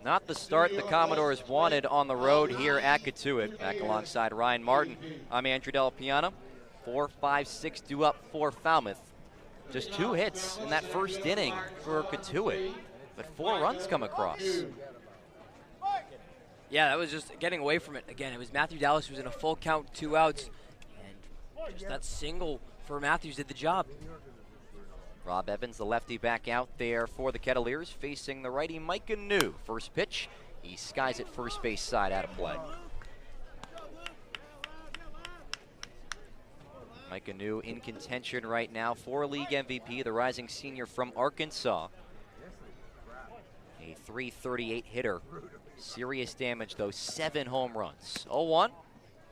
Not the start the Commodores wanted on the road here at Cotuit. Back alongside Ryan Martin, I'm Andrew Del Piano. 4-5-6 due up for Falmouth. Just 2 hits in that first inning for Cotuit, but 4 runs come across. Yeah, that was just getting away from it. Again, it was Matthew Dallas who was in a full count, 2 outs, and just that single for Matthews did the job. Rob Evans, the lefty, back out there for the Kettleers, facing the righty Micah New. First pitch, he skies it first base side, out of play. Micah New in contention right now for league MVP, the rising senior from Arkansas. A .338 hitter. Serious damage though, 7 home runs. 0-1,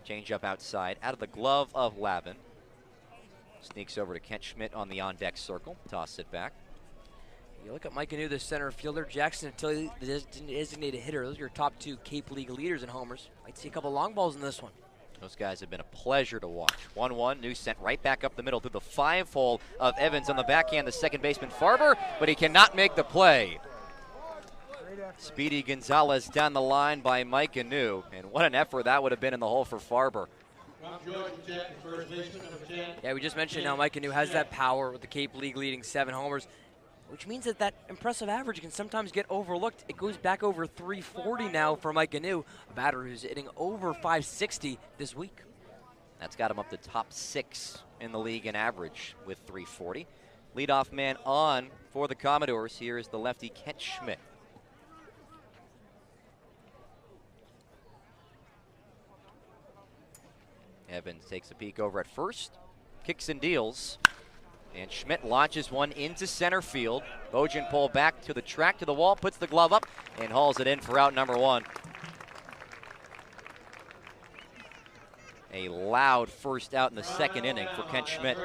change up outside, out of the glove of Lavin. Sneaks over to Kent Schmidt on the on-deck circle, toss it back. You look at Micah New, the center fielder. Jackson Tilly, the designated hitter. Those are your top 2 Cape League leaders in homers. Might see a couple long balls in this one. Those guys have been a pleasure to watch. 1-1, New sent right back up the middle through the 5-hole of Evans on the backhand, the second baseman Farber, but he cannot make the play. Speedy Gonzalez down the line by Micah New, and what an effort that would have been in the hole for Farber. Yeah, we just mentioned how Micah New has that power with the Cape League leading 7 homers, which means that that impressive average can sometimes get overlooked. It goes back over 340 now for Micah New, a batter who's hitting over 560 this week. That's got him up to top 6 in the league in average with 340. Leadoff man on for the Commodores. Here is the lefty Kent Schmidt. Evans takes a peek over at first, kicks and deals, and Schmidt launches one into center field. Bojan pull back to the track, to the wall, puts the glove up, and hauls it in for out number 1. A loud first out in the second inning for Kent Schmidt.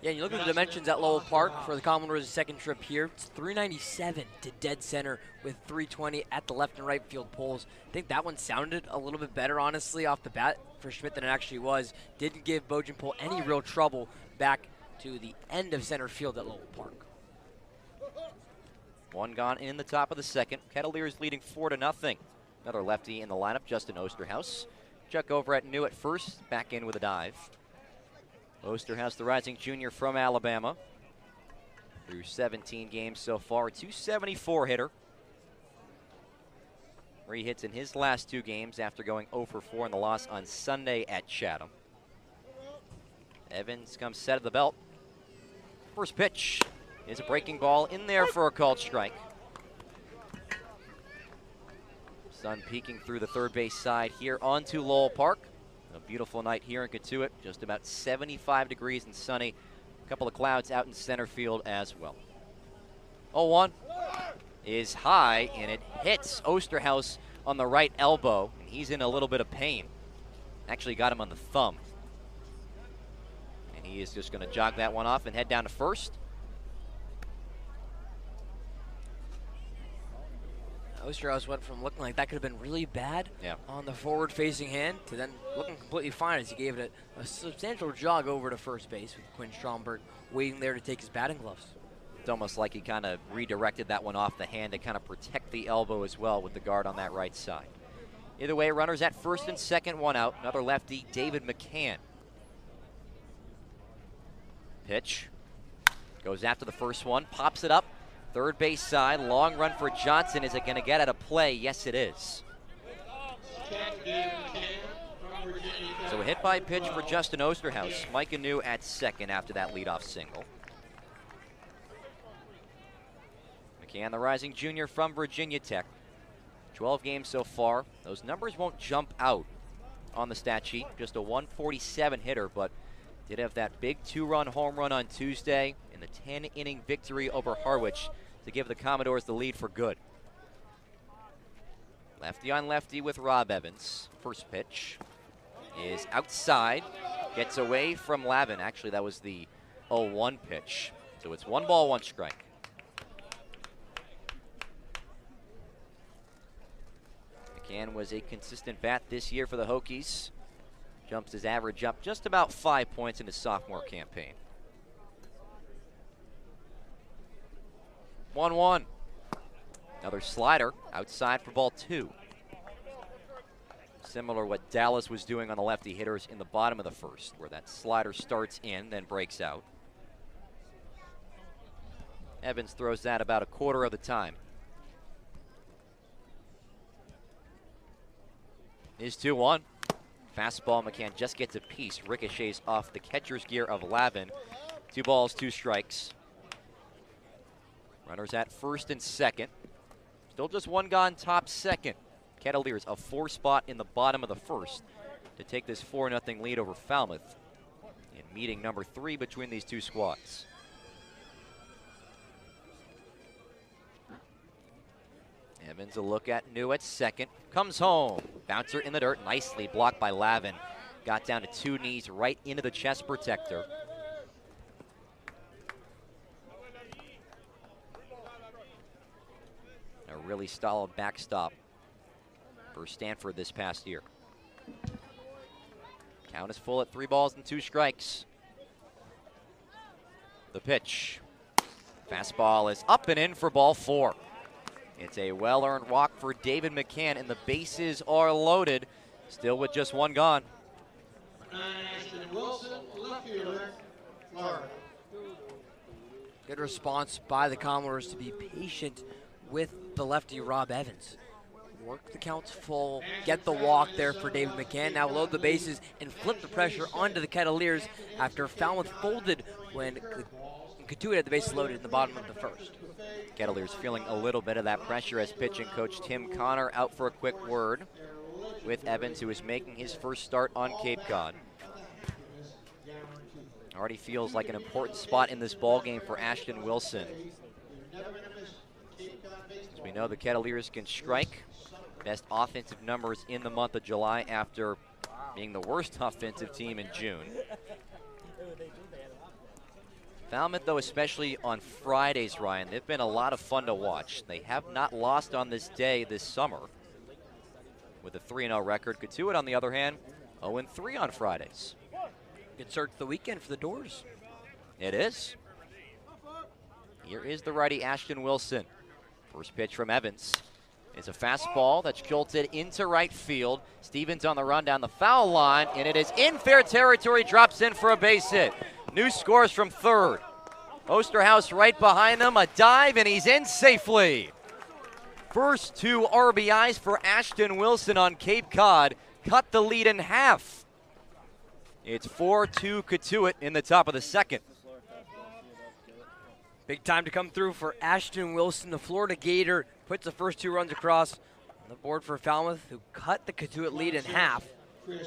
Yeah, and you look at the dimensions at Lowell Park for the Commodores' second trip here. It's 397 to dead center with 320 at the left and right field poles. I think that one sounded a little bit better, honestly, off the bat for Schmidt than it actually was. Didn't give Bojan Pole any real trouble back to the end of center field at Lowell Park. 1 gone in the top of the second. Kettleers leading 4-0. Another lefty in the lineup, Justin Osterhaus. Chuck over at New at first, back in with a dive. Osterhaus, the rising junior from Alabama. Through 17 games so far, 274 hitter. 3 hits in his last 2 games after going 0-for-4 in the loss on Sunday at Chatham. Evans comes set of the belt. First pitch is a breaking ball in there for a called strike. Sun peeking through the third base side here onto Lowell Park. A beautiful night here in Cotuit, just about 75 degrees and sunny. A couple of clouds out in center field as well. 0-1 is high, and it hits Osterhaus on the right elbow, and he's in a little bit of pain. Actually got him on the thumb. And he is just going to jog that one off and head down to first. Osterhaus went from looking like that could have been really bad on the forward-facing hand to then looking completely fine as he gave it a substantial jog over to first base with Quinn Stromberg waiting there to take his batting gloves. It's almost like he kind of redirected that one off the hand to kind of protect the elbow as well with the guard on that right side. Either way, runners at first and second, 1 out. Another lefty, David McCann. Pitch. Goes after the first one, pops it up. Third base side, long run for Johnson. Is it going to get out of play? Yes, it is. So a hit by pitch for Justin Osterhaus. Micah New at second after that leadoff single. McCann, the rising junior from Virginia Tech. 12 games so far. Those numbers won't jump out on the stat sheet. Just a 147 hitter, but did have that big 2-run home run on Tuesday in the 10-inning victory over Harwich to give the Commodores the lead for good. Lefty on lefty with Rob Evans. First pitch is outside. Gets away from Lavin. Actually, that was the 0-1 pitch. So it's 1 ball, 1 strike. McCann was a consistent bat this year for the Hokies. Jumps his average up just about 5 points in his sophomore campaign. 1-1. Another slider outside for ball 2. Similar to what Dallas was doing on the lefty hitters in the bottom of the first, where that slider starts in, then breaks out. Evans throws that about a quarter of the time. Is 2-1. Fastball, McCann just gets a piece, ricochets off the catcher's gear of Lavin. 2 balls, 2 strikes. Runners at first and second. Still just 1 gone, top second. Kettleers a 4 spot in the bottom of the first to take this 4-0 lead over Falmouth in meeting number 3 between these 2 squads. Evans a look at New at second. Comes home. Bouncer in the dirt. Nicely blocked by Lavin. Got down to 2 knees right into the chest protector. A really solid backstop for Stanford this past year. Count is full at 3 balls and 2 strikes. The pitch. Fastball is up and in for ball 4. It's a well-earned walk for David McCann, and the bases are loaded. Still with just 1 gone. Ashton Wilson, left fielder, Florida. Good response by the Commodores to be patient with the lefty Rob Evans. Work the counts full, get the walk there for David McCann. Now load the bases and flip the pressure onto the Kettleers after Falmouth folded when Cotuit had the bases loaded in the bottom of the first. Kettleers feeling a little bit of that pressure as pitching coach Tim Connor out for a quick word with Evans, who is making his first start on Cape Cod. Already feels like an important spot in this ball game for Ashton Wilson. As we know, the Kettleers can strike. Best offensive numbers in the month of July after being the worst offensive team in June. Falmouth, though, especially on Fridays, Ryan, they've been a lot of fun to watch. They have not lost on this day this summer with a 3-0 record. Cotuit, on the other hand, 0-3 on Fridays. Good start to the weekend for the Doors. It is. Here is the righty Ashton Wilson. First pitch from Evans. It's a fastball that's jolted into right field. Stevens on the run down the foul line, and it is in fair territory, drops in for a base hit. New scores from third. Osterhaus right behind them, a dive, and he's in safely. First 2 RBIs for Ashton Wilson on Cape Cod. Cut the lead in half. It's 4-2 Cotuit in the top of the second. Big time to come through for Ashton Wilson. The Florida Gator puts the first 2 runs across on the board for Falmouth, who cut the Cotuit lead in half. I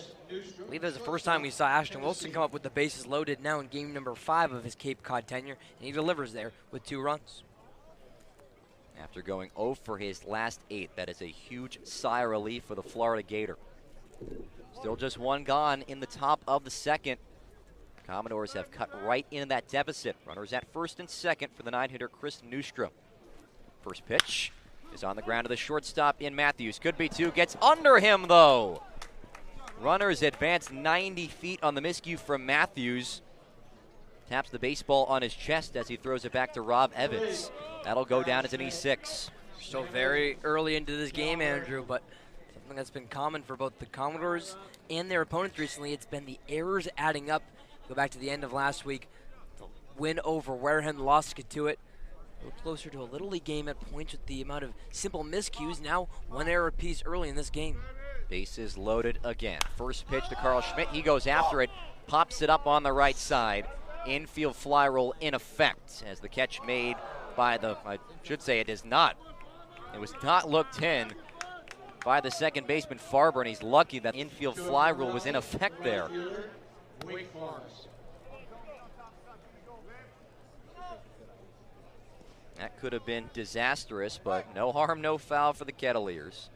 believe that's the first time we saw Ashton Wilson come up with the bases loaded now in game number 5 of his Cape Cod tenure, and he delivers there with 2 runs. After going 0 for his last 8, that is a huge sigh of relief for the Florida Gator. Still just 1 gone in the top of the second. Commodores have cut right into that deficit. Runners at first and second for the 9-hitter Chris Newstrom. First pitch is on the ground to the shortstop in Matthews. Could be 2, gets under him though. Runners advance 90 feet on the miscue from Matthews. Taps the baseball on his chest as he throws it back to Rob Evans. That'll go down as an E6. Still very early into this game, Andrew, but something that's been common for both the Commodores and their opponents recently, it's been the errors adding up. Go back to the end of last week. The win over Wareham, lost to Cotuit. A little closer to a Little League game at points with the amount of simple miscues. Now 1 error apiece early in this game. Bases loaded again. First pitch to Carl Schmidt. He goes after it, pops it up on the right side. Infield fly roll in effect as the catch made by the, I should say it is not. It was not looked in by the second baseman Farber, and he's lucky that infield fly rule was in effect there. That could have been disastrous, but no harm, no foul for the Kettleers.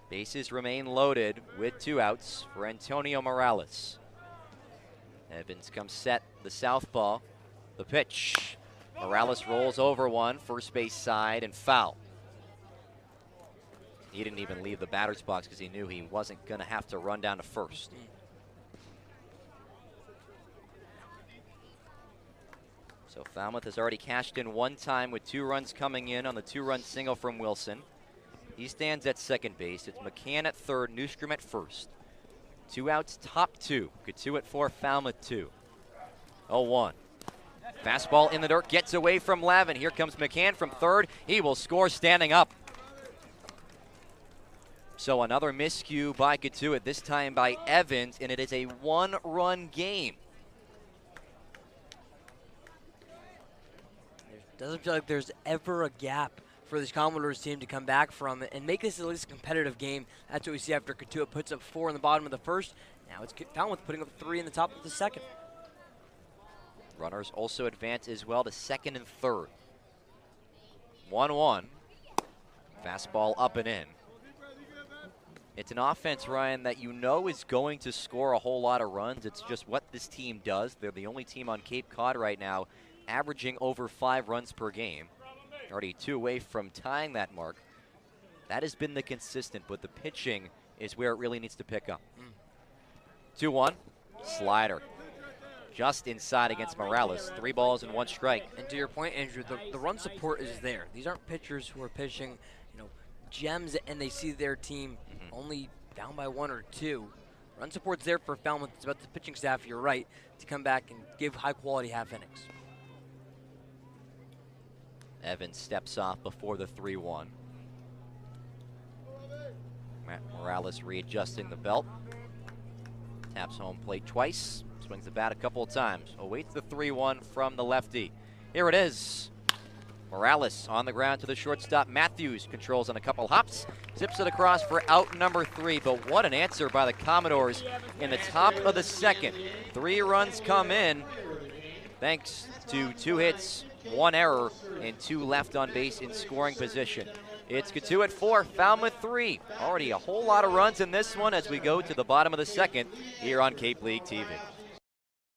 Bases remain loaded with 2 outs for Antonio Morales. Evans comes set, the southpaw. The pitch. Morales rolls over one, first base side, and foul. He didn't even leave the batter's box because he knew he wasn't going to have to run down to first. So Falmouth has already cashed in one time with 2 runs coming in on the 2-run single from Wilson. He stands at second base. It's McCann at third, Newstrom at first. 2 outs, top 2. Cotuit 4, Falmouth 2. 0-1. Fastball in the dirt, gets away from Lavin. Here comes McCann from third. He will score standing up. So another miscue by Cotuit, this time by Evans, and it is a 1-run game. Doesn't feel like there's ever a gap for this Commodores team to come back from and make this at least a competitive game. That's what we see after Cotuit puts up 4 in the bottom of the first. Now it's Falmouth putting up 3 in the top of the second. Runners also advance as well to second and third. 1-1. Fastball up and in. It's an offense, Ryan, that you know is going to score a whole lot of runs. It's just what this team does. They're the only team on Cape Cod right now averaging over 5 runs per game. Already 2 away from tying that mark. That has been the consistent, but the pitching is where it really needs to pick up. 2-1, slider. Just inside against Morales. 3 balls and 1 strike. And to your point, Andrew, the run support is there. These aren't pitchers who are pitching, gems, and they see their team only down by 1 or 2. Run support's there for Falmouth. It's about the pitching staff, you're right, to come back and give high-quality half innings. Evans steps off before the 3-1. Matt Morales readjusting the belt. Taps home plate twice. Swings the bat a couple of times. Awaits the 3-1 from the lefty. Here it is. Morales on the ground to the shortstop. Matthews controls on a couple hops. Zips it across for out number 3. But what an answer by the Commodores in the top of the second. 3 runs come in thanks to 2 hits, 1 error, and 2 left on base in scoring position. It's Cotuit 4, Falmouth 3. Already a whole lot of runs in this one as we go to the bottom of the second here on Cape League TV.